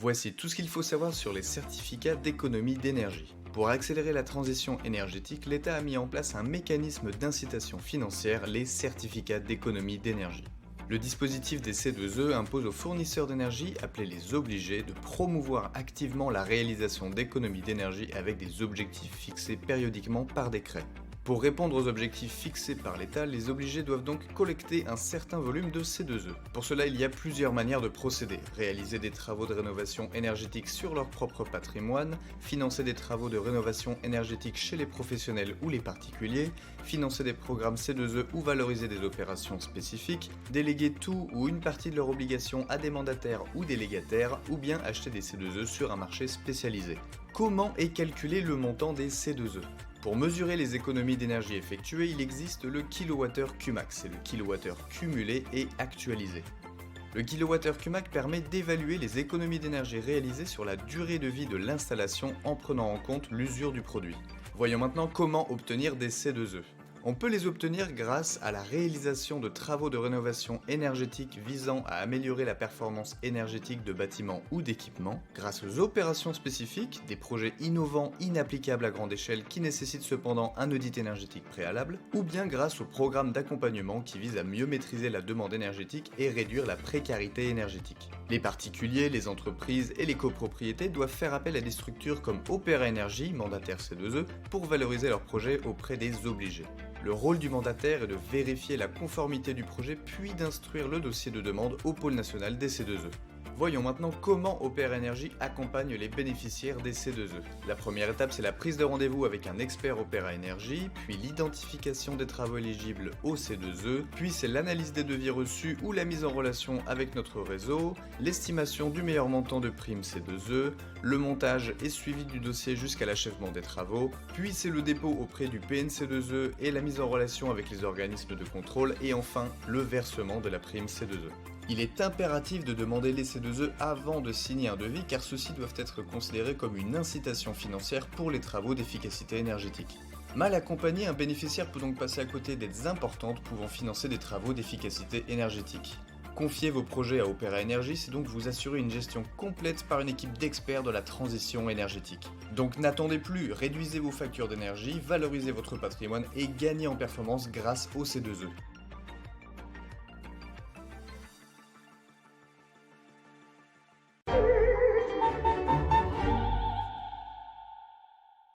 Voici tout ce qu'il faut savoir sur les certificats d'économie d'énergie. Pour accélérer la transition énergétique, l'État a mis en place un mécanisme d'incitation financière, les certificats d'économie d'énergie. Le dispositif des C2E impose aux fournisseurs d'énergie, appelés les obligés, de promouvoir activement la réalisation d'économies d'énergie avec des objectifs fixés périodiquement par décret. Pour répondre aux objectifs fixés par l'État, les obligés doivent donc collecter un certain volume de C2E. Pour cela, il y a plusieurs manières de procéder. Réaliser des travaux de rénovation énergétique sur leur propre patrimoine, financer des travaux de rénovation énergétique chez les professionnels ou les particuliers, financer des programmes C2E ou valoriser des opérations spécifiques, déléguer tout ou une partie de leurs obligations à des mandataires ou délégataires, ou bien acheter des C2E sur un marché spécialisé. Comment est calculé le montant des C2E ? Pour mesurer les économies d'énergie effectuées, il existe le kilowattheure Qmax, c'est le kilowattheure cumulé et actualisé. Le kilowattheure Qmax permet d'évaluer les économies d'énergie réalisées sur la durée de vie de l'installation en prenant en compte l'usure du produit. Voyons maintenant comment obtenir des C2E. On peut les obtenir grâce à la réalisation de travaux de rénovation énergétique visant à améliorer la performance énergétique de bâtiments ou d'équipements, grâce aux opérations spécifiques, des projets innovants inapplicables à grande échelle qui nécessitent cependant un audit énergétique préalable, ou bien grâce aux programmes d'accompagnement qui visent à mieux maîtriser la demande énergétique et réduire la précarité énergétique. Les particuliers, les entreprises et les copropriétés doivent faire appel à des structures comme Opéra Énergie, mandataire C2E, pour valoriser leurs projets auprès des obligés. Le rôle du mandataire est de vérifier la conformité du projet puis d'instruire le dossier de demande au pôle national des C2E. Voyons maintenant comment Opéra Énergie accompagne les bénéficiaires des C2E. La première étape, c'est la prise de rendez-vous avec un expert Opéra Énergie, puis l'identification des travaux éligibles au C2E, puis c'est l'analyse des devis reçus ou la mise en relation avec notre réseau, l'estimation du meilleur montant de prime C2E, le montage et suivi du dossier jusqu'à l'achèvement des travaux, puis c'est le dépôt auprès du PNC2E et la mise en relation avec les organismes de contrôle, et enfin le versement de la prime C2E. Il est impératif de demander les C2E avant de signer un devis car ceux-ci doivent être considérés comme une incitation financière pour les travaux d'efficacité énergétique. Mal accompagné, un bénéficiaire peut donc passer à côté d'aides importantes pouvant financer des travaux d'efficacité énergétique. Confier vos projets à Opéra Énergie, c'est donc vous assurer une gestion complète par une équipe d'experts de la transition énergétique. Donc n'attendez plus, réduisez vos factures d'énergie, valorisez votre patrimoine et gagnez en performance grâce au C2E.